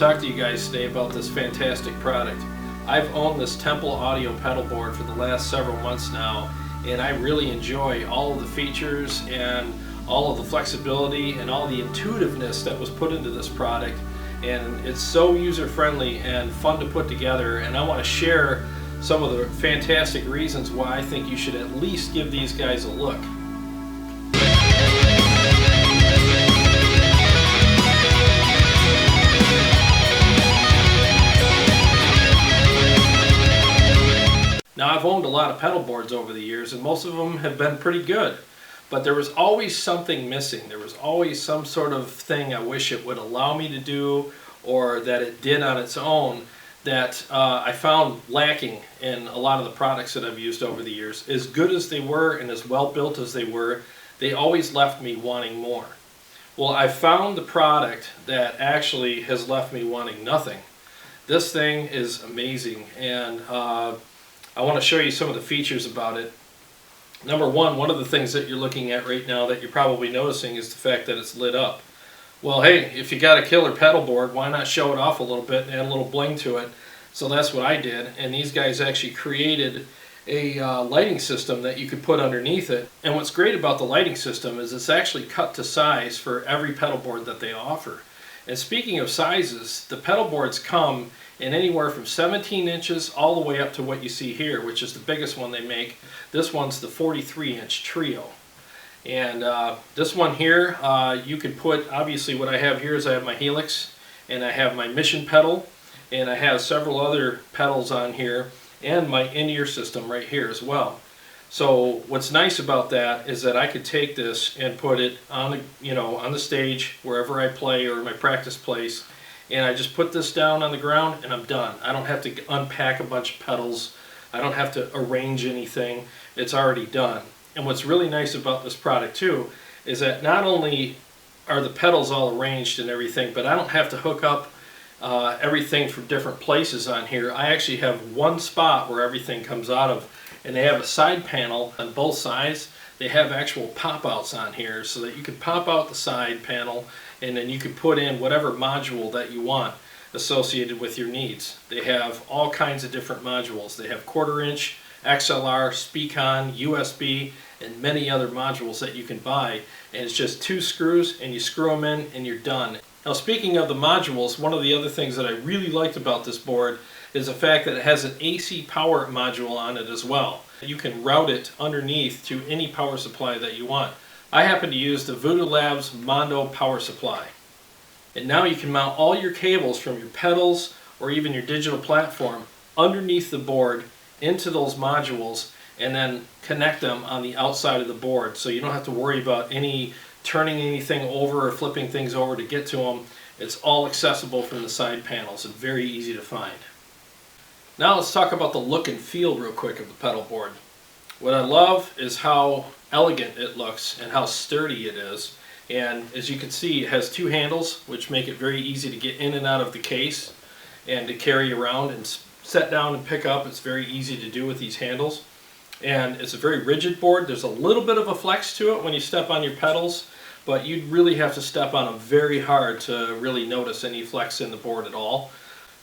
talk to you guys today about this fantastic product. I've owned this Temple Audio pedal board for the last several months now, and I really enjoy all of the features and all of the flexibility and all the intuitiveness that was put into this product. And it's so user-friendly and fun to put together, and I want to share some of the fantastic reasons why I think you should at least give these guys a look. Now, I've owned a lot of pedal boards over the years, and most of them have been pretty good, but there was always something missing. There was always some sort of thing I wish it would allow me to do, or that it did on its own, that I found lacking in a lot of the products that I've used over the years. As good as they were and as well built as they were, they always left me wanting more. Well, I found the product that actually has left me wanting nothing. This thing is amazing, and I want to show you some of the features about it. Number one of the things that you're looking at right now that you're probably noticing is the fact that it's lit up. Well, hey, if you got a killer pedal board, why not show it off a little bit and add a little bling to it? So that's what I did, and these guys actually created a lighting system that you could put underneath it. And what's great about the lighting system is it's actually cut to size for every pedal board that they offer. And speaking of sizes, the pedal boards come in anywhere from 17 inches all the way up to what you see here, which is the biggest one they make. This one's the 43-inch Trio. And this one here, you can put, obviously what I have here is I have my Helix, and I have my Mission pedal, and I have several other pedals on here, and my in-ear system right here as well. So what's nice about that is that I could take this and put it on the, on the stage wherever I play or my practice place, and I just put this down on the ground and I'm done. I don't have to unpack a bunch of pedals. I don't have to arrange anything. It's already done. And what's really nice about this product too is that not only are the pedals all arranged and everything, but I don't have to hook up everything from different places on here. I actually have one spot where everything comes out of, and they have a side panel on both sides. They have actual pop-outs on here so that you can pop out the side panel, and then you can put in whatever module that you want associated with your needs. They have all kinds of different modules. They have 1/4 inch, XLR, Speakon, USB, and many other modules that you can buy. And it's just 2 screws, and you screw them in and you're done. Now, speaking of the modules, one of the other things that I really liked about this board is the fact that it has an AC power module on it as well. You can route it underneath to any power supply that you want. I happen to use the Voodoo Labs Mondo power supply. And now you can mount all your cables from your pedals or even your digital platform underneath the board into those modules, and then connect them on the outside of the board, so you don't have to worry about turning anything over or flipping things over to get to them. It's all accessible from the side panels and very easy to find. Now let's talk about the look and feel real quick of the pedal board. What I love is how elegant it looks and how sturdy it is. And as you can see, it has 2 handles, which make it very easy to get in and out of the case and to carry around and set down and pick up. It's very easy to do with these handles. And it's a very rigid board. There's a little bit of a flex to it when you step on your pedals, but you'd really have to step on them very hard to really notice any flex in the board at all.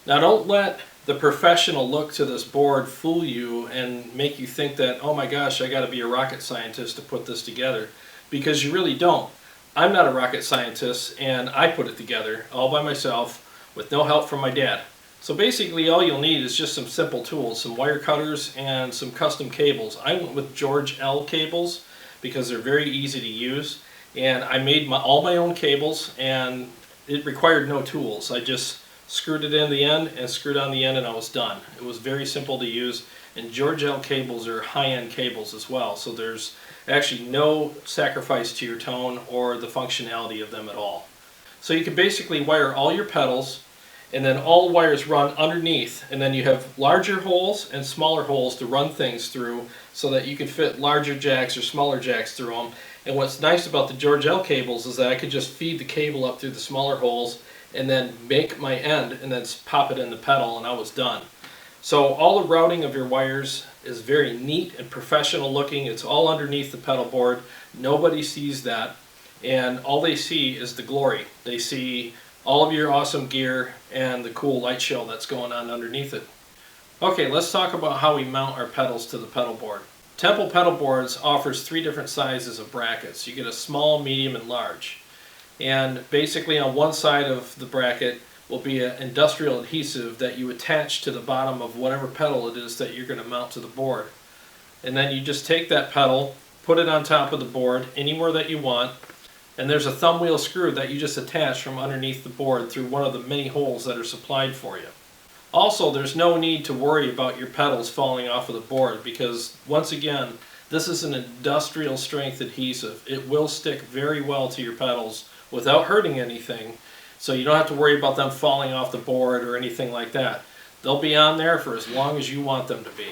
Now, don't let the professional look to this board fool you and make you think that, oh my gosh, I got to be a rocket scientist to put this together, because you really don't. I'm not a rocket scientist, and I put it together all by myself with no help from my dad. So basically all you'll need is just some simple tools, some wire cutters and some custom cables. I went with George L cables because they're very easy to use, and I made all my own cables, and it required no tools. I just screwed it in the end and screwed on the end, and I was done. It was very simple to use, and George L cables are high-end cables as well, so there's actually no sacrifice to your tone or the functionality of them at all. So you can basically wire all your pedals, and then all the wires run underneath, and then you have larger holes and smaller holes to run things through so that you can fit larger jacks or smaller jacks through them. And what's nice about the George L cables is that I could just feed the cable up through the smaller holes and then make my end and then pop it in the pedal, and I was done. So all the routing of your wires is very neat and professional looking. It's all underneath the pedal board. Nobody sees that, and all they see is the glory. They see all of your awesome gear and the cool light show that's going on underneath it. Okay, let's talk about how we mount our pedals to the pedal board. Temple Pedal Boards offers 3 different sizes of brackets. You get a small, medium, and large. And basically on one side of the bracket will be an industrial adhesive that you attach to the bottom of whatever pedal it is that you're going to mount to the board. And then you just take that pedal, put it on top of the board anywhere that you want, and there's a thumb wheel screw that you just attach from underneath the board through one of the many holes that are supplied for you. Also, there's no need to worry about your pedals falling off of the board because, once again, this is an industrial strength adhesive. It will stick very well to your pedals without hurting anything, so you don't have to worry about them falling off the board or anything like that. They'll be on there for as long as you want them to be.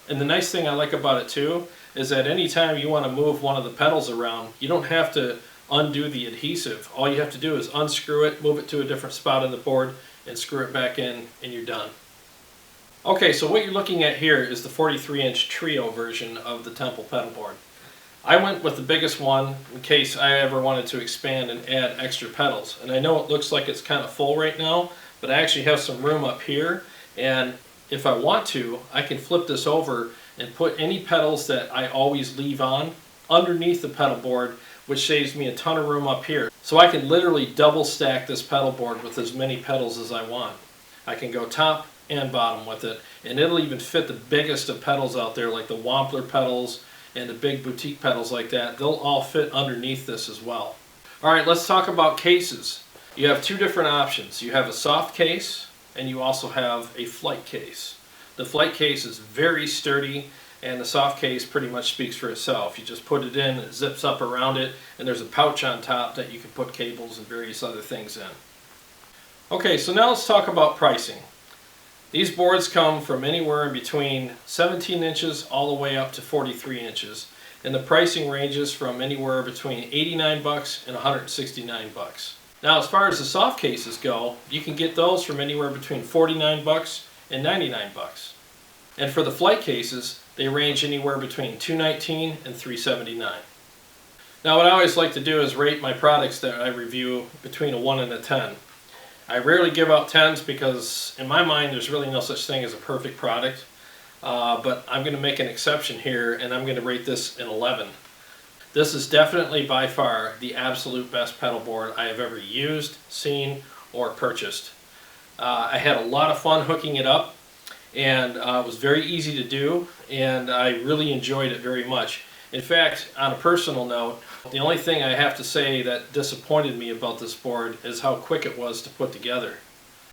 And the nice thing I like about it too is that anytime you want to move one of the pedals around, you don't have to undo the adhesive. All you have to do is unscrew it, move it to a different spot on the board, and screw it back in, and you're done. Okay, so what you're looking at here is the 43-inch Trio version of the Temple pedal board. I went with the biggest one in case I ever wanted to expand and add extra pedals. And I know it looks like it's kind of full right now, but I actually have some room up here, and if I want to, I can flip this over and put any pedals that I always leave on underneath the pedal board, which saves me a ton of room up here. So I can literally double stack this pedal board with as many pedals as I want. I can go top and bottom with it, and it'll even fit the biggest of pedals out there, like the Wampler pedals and the big boutique pedals like that. They'll all fit underneath this as well. Alright, let's talk about cases. You have 2 different options. You have a soft case and you also have a flight case. The flight case is very sturdy, and the soft case pretty much speaks for itself. You just put it in, it zips up around it, and there's a pouch on top that you can put cables and various other things in. Okay, so now let's talk about pricing. These boards come from anywhere in between 17 inches all the way up to 43 inches, and the pricing ranges from anywhere between $89 and $169. Now, as far as the soft cases go, you can get those from anywhere between $49 and $99. And for the flight cases, they range anywhere between $219 and $379. Now, what I always like to do is rate my products that I review between a 1 and a 10. I rarely give out 10s because, in my mind, there's really no such thing as a perfect product. But I'm going to make an exception here, and I'm going to rate this an 11. This is definitely by far the absolute best pedal board I have ever used, seen, or purchased. I had a lot of fun hooking it up, and it was very easy to do, and I really enjoyed it very much. In fact, on a personal note, the only thing I have to say that disappointed me about this board is how quick it was to put together.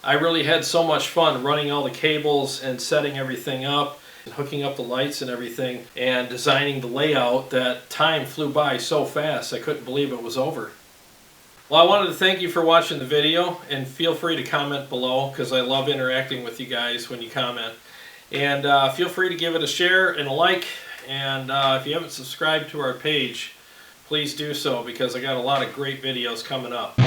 I really had so much fun running all the cables and setting everything up, and hooking up the lights and everything, and designing the layout that time flew by so fast I couldn't believe it was over. Well, I wanted to thank you for watching the video, and feel free to comment below because I love interacting with you guys when you comment. And feel free to give it a share and a like, and if you haven't subscribed to our page, please do so because I got a lot of great videos coming up.